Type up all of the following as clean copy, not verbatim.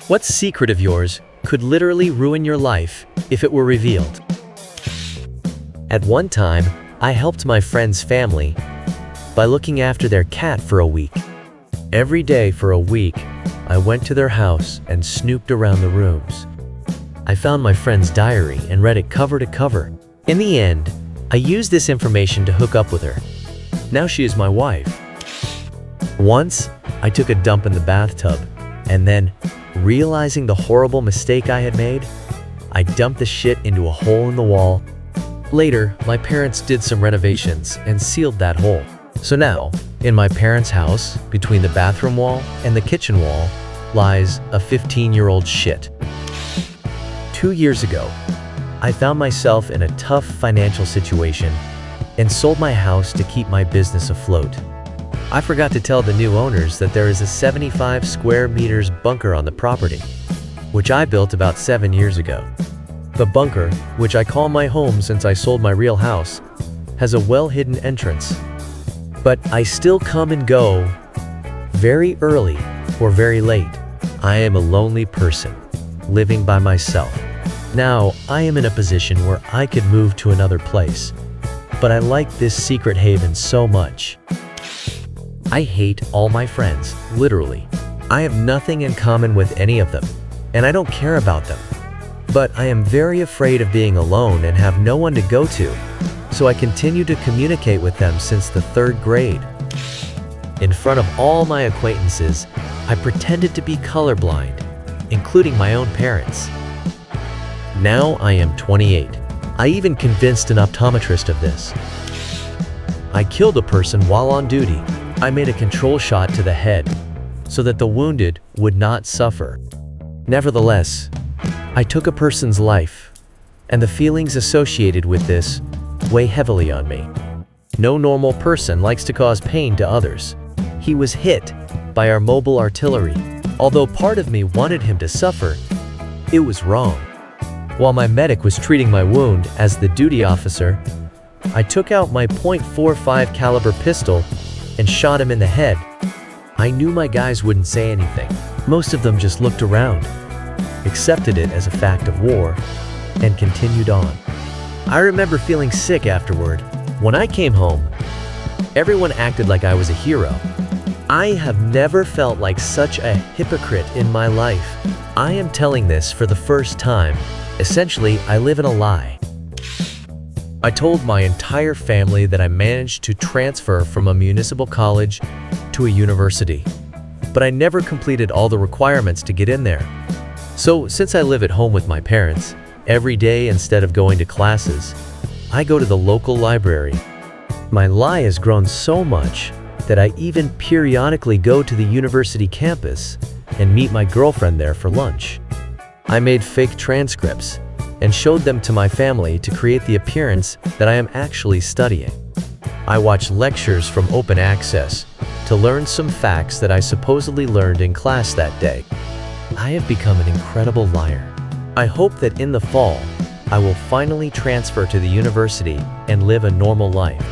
What secret of yours could literally ruin your life if it were revealed? At one time, I helped my friend's family by looking after their cat for a week. Every day for a week, I went to their house and snooped around the rooms. I found my friend's diary and read it cover to cover. In the end, I used this information to hook up with her. Now she is my wife. Once, I took a dump in the bathtub, and then, realizing the horrible mistake I had made, I dumped the shit into a hole in the wall. Later, my parents did some renovations and sealed that hole. So now, in my parents' house, between the bathroom wall and the kitchen wall, lies a 15-year-old shit. 2 years ago, I found myself in a tough financial situation and sold my house to keep my business afloat. I forgot to tell the new owners that there is a 75 square meters bunker on the property, which I built about 7 years ago. The bunker, which I call my home since I sold my real house, has a well-hidden entrance. But I still come and go, very early or very late. I am a lonely person, living by myself. Now, I am in a position where I could move to another place, but I like this secret haven so much. I hate all my friends, literally. I have nothing in common with any of them, and I don't care about them. But I am very afraid of being alone and have no one to go to, so I continue to communicate with them since the 3rd grade. In front of all my acquaintances, I pretended to be colorblind, including my own parents. Now I am 28. I even convinced an optometrist of this. I killed a person while on duty. I made a control shot to the head so that the wounded would not suffer. Nevertheless, I took a person's life, and the feelings associated with this weigh heavily on me. No normal person likes to cause pain to others. He was hit by our mobile artillery. Although part of me wanted him to suffer, it was wrong. While my medic was treating my wound as the duty officer, I took out my .45 caliber pistol and shot him in the head. I knew my guys wouldn't say anything. Most of them just looked around, accepted it as a fact of war, and continued on. I remember feeling sick afterward. When I came home, everyone acted like I was a hero. I have never felt like such a hypocrite in my life. I am telling this for the first time. Essentially, I live in a lie. I told my entire family that I managed to transfer from a municipal college to a university, but I never completed all the requirements to get in there. So, since I live at home with my parents, every day instead of going to classes, I go to the local library. My lie has grown so much that I even periodically go to the university campus and meet my girlfriend there for lunch. I made fake transcripts and showed them to my family to create the appearance that I am actually studying. I watched lectures from Open Access to learn some facts that I supposedly learned in class that day. I have become an incredible liar. I hope that in the fall, I will finally transfer to the university and live a normal life.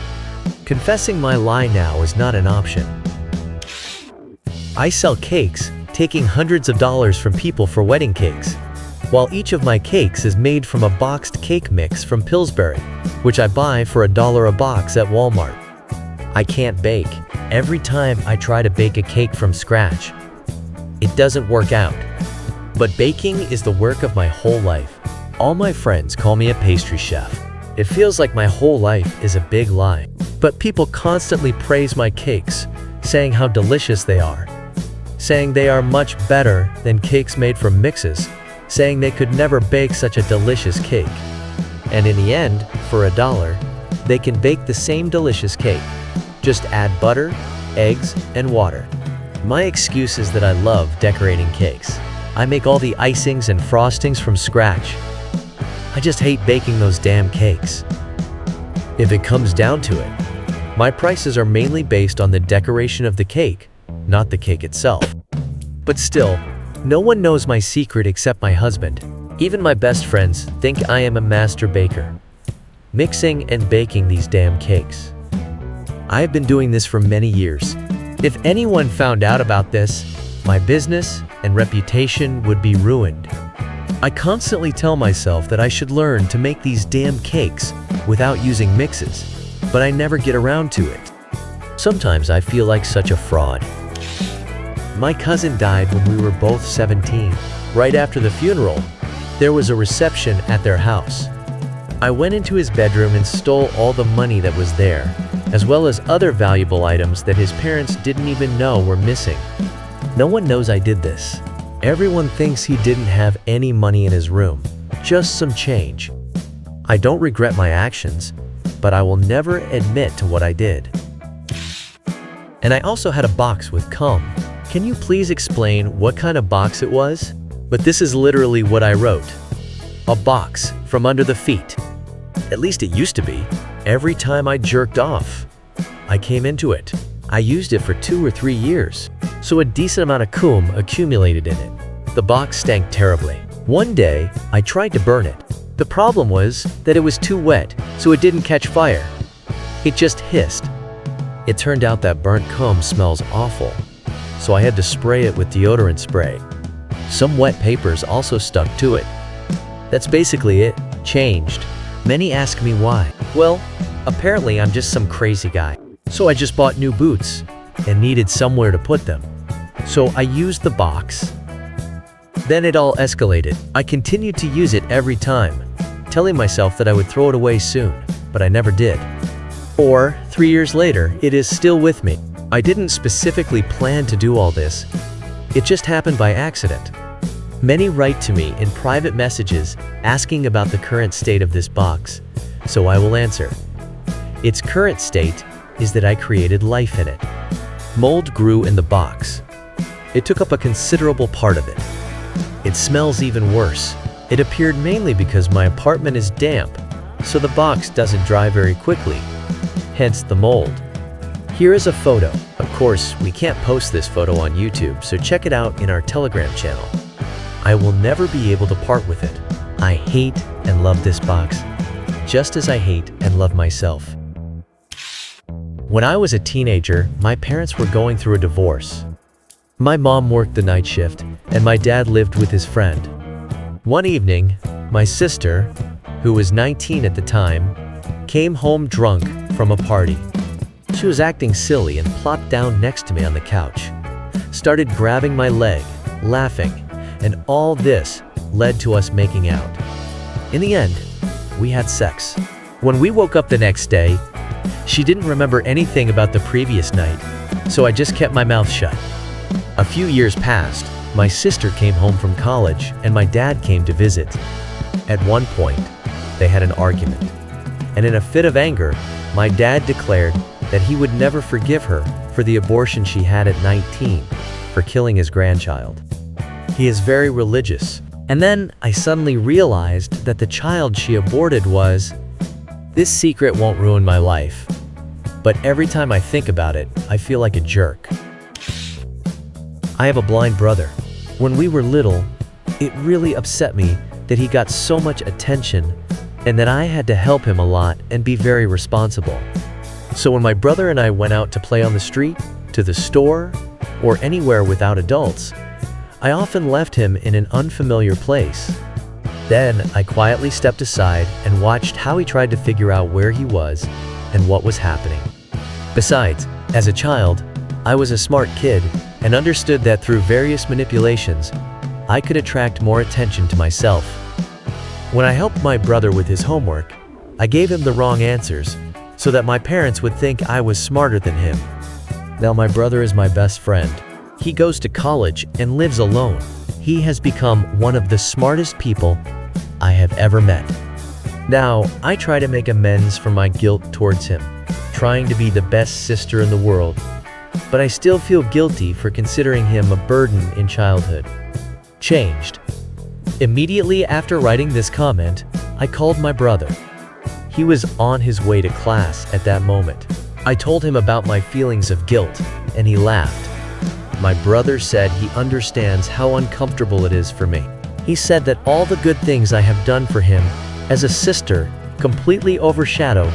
Confessing my lie now is not an option. I sell cakes, taking hundreds of dollars from people for wedding cakes, while each of my cakes is made from a boxed cake mix from Pillsbury, which I buy for $1 a box at Walmart. I can't bake. Every time I try to bake a cake from scratch, it doesn't work out. But baking is the work of my whole life. All my friends call me a pastry chef. It feels like my whole life is a big lie. But people constantly praise my cakes, saying how delicious they are, saying they are much better than cakes made from mixes, saying they could never bake such a delicious cake. And in the end, for $1, they can bake the same delicious cake. Just add butter, eggs, and water. My excuse is that I love decorating cakes. I make all the icings and frostings from scratch. I just hate baking those damn cakes. If it comes down to it, my prices are mainly based on the decoration of the cake, not the cake itself. But still, no one knows my secret except my husband. Even my best friends think I am a master baker, mixing and baking these damn cakes. I have been doing this for many years. If anyone found out about this, my business and reputation would be ruined. I constantly tell myself that I should learn to make these damn cakes without using mixes, but I never get around to it. Sometimes I feel like such a fraud. My cousin died when we were both 17. Right after the funeral, there was a reception at their house. I went into his bedroom and stole all the money that was there, as well as other valuable items that his parents didn't even know were missing. No one knows I did this. Everyone thinks he didn't have any money in his room, just some change. I don't regret my actions, but I will never admit to what I did. And I also had a box with cum. Can you please explain what kind of box it was? But this is literally what I wrote. A box from under the feet. At least it used to be. Every time I jerked off, I came into it. I used it for 2 or 3 years, so a decent amount of cum accumulated in it. The box stank terribly. One day, I tried to burn it. The problem was that it was too wet, so it didn't catch fire. It just hissed. It turned out that burnt cum smells awful, so I had to spray it with deodorant spray. Some wet papers also stuck to it. That's basically it. Changed. Many ask me why. Well, apparently I'm just some crazy guy. So I just bought new boots and needed somewhere to put them. So I used the box. Then it all escalated. I continued to use it every time, telling myself that I would throw it away soon, but I never did. Or 3 years later, it is still with me. I didn't specifically plan to do all this. It just happened by accident. Many write to me in private messages asking about the current state of this box, so I will answer. Its current state is that I created life in it. Mold grew in the box. It took up a considerable part of it. It smells even worse. It appeared mainly because my apartment is damp, so the box doesn't dry very quickly, hence the mold. Here is a photo. Of course, we can't post this photo on YouTube, so check it out in our Telegram channel. I will never be able to part with it. I hate and love this box, just as I hate and love myself. When I was a teenager, my parents were going through a divorce. My mom worked the night shift, and my dad lived with his friend. One evening, my sister, who was 19 at the time, came home drunk from a party. She was acting silly and plopped down next to me on the couch, started grabbing my leg, laughing, and all this led to us making out. In the end, we had sex. When we woke up the next day, she didn't remember anything about the previous night, so I just kept my mouth shut. A few years passed. My sister came home from college, and my dad came to visit. At one point, they had an argument, and in a fit of anger, my dad declared that he would never forgive her for the abortion she had at 19 for killing his grandchild. He is very religious. And then I suddenly realized that the child she aborted was... This secret won't ruin my life, but every time I think about it, I feel like a jerk. I have a blind brother. When we were little, it really upset me that he got so much attention and that I had to help him a lot and be very responsible. So when my brother and I went out to play on the street, to the store, or anywhere without adults, I often left him in an unfamiliar place. Then I quietly stepped aside and watched how he tried to figure out where he was and what was happening. Besides, as a child, I was a smart kid and understood that through various manipulations, I could attract more attention to myself. When I helped my brother with his homework, I gave him the wrong answers so that my parents would think I was smarter than him. Now my brother is my best friend. He goes to college and lives alone. He has become one of the smartest people I have ever met. Now, I try to make amends for my guilt towards him, trying to be the best sister in the world, but I still feel guilty for considering him a burden in childhood. Changed. Immediately after writing this comment, I called my brother. He was on his way to class at that moment. I told him about my feelings of guilt, and he laughed. My brother said he understands how uncomfortable it is for me. He said that all the good things I have done for him as a sister completely overshadow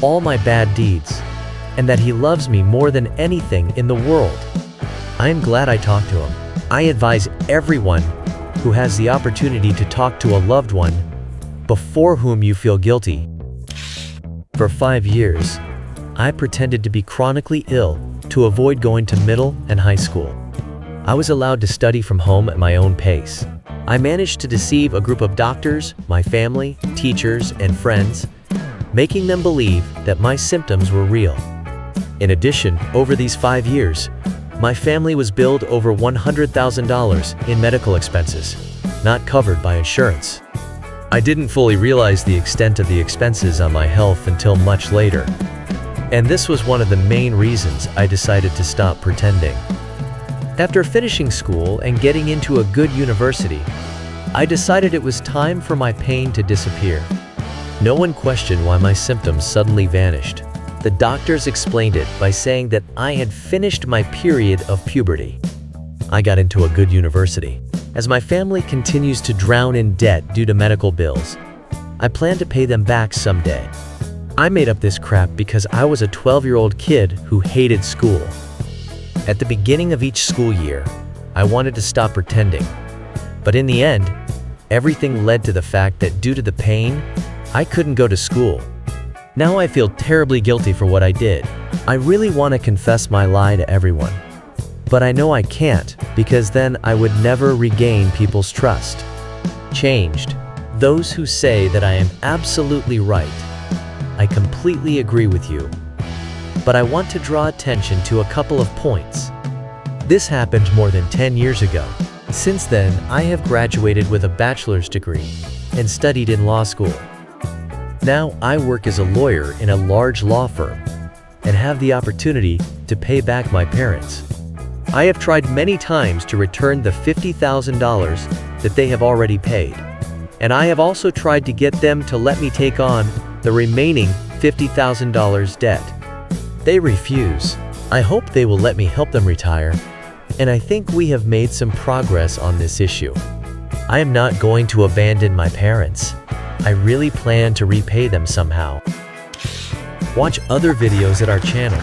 all my bad deeds, and that he loves me more than anything in the world. I am glad I talked to him. I advise everyone who has the opportunity to talk to a loved one before whom you feel guilty. For 5 years, I pretended to be chronically ill to avoid going to middle and high school. I was allowed to study from home at my own pace. I managed to deceive a group of doctors, my family, teachers, and friends, making them believe that my symptoms were real. In addition, over these 5 years, my family was billed over $100,000 in medical expenses, not covered by insurance. I didn't fully realize the extent of the expenses on my health until much later. And this was one of the main reasons I decided to stop pretending. After finishing school and getting into a good university, I decided it was time for my pain to disappear. No one questioned why my symptoms suddenly vanished. The doctors explained it by saying that I had finished my period of puberty. I got into a good university. As my family continues to drown in debt due to medical bills, I plan to pay them back someday. I made up this crap because I was a 12-year-old kid who hated school. At the beginning of each school year, I wanted to stop pretending. But in the end, everything led to the fact that due to the pain, I couldn't go to school. Now I feel terribly guilty for what I did. I really want to confess my lie to everyone. But I know I can't, because then I would never regain people's trust. Changed. Those who say that I am absolutely right. I completely agree with you. But I want to draw attention to a couple of points. This happened more than 10 years ago. Since then, I have graduated with a bachelor's degree and studied in law school. Now I work as a lawyer in a large law firm and have the opportunity to pay back my parents. I have tried many times to return the $50,000 that they have already paid. And I have also tried to get them to let me take on the remaining $50,000 debt. They refuse. I hope they will let me help them retire, and I think we have made some progress on this issue. I am not going to abandon my parents. I really plan to repay them somehow. Watch other videos at our channel.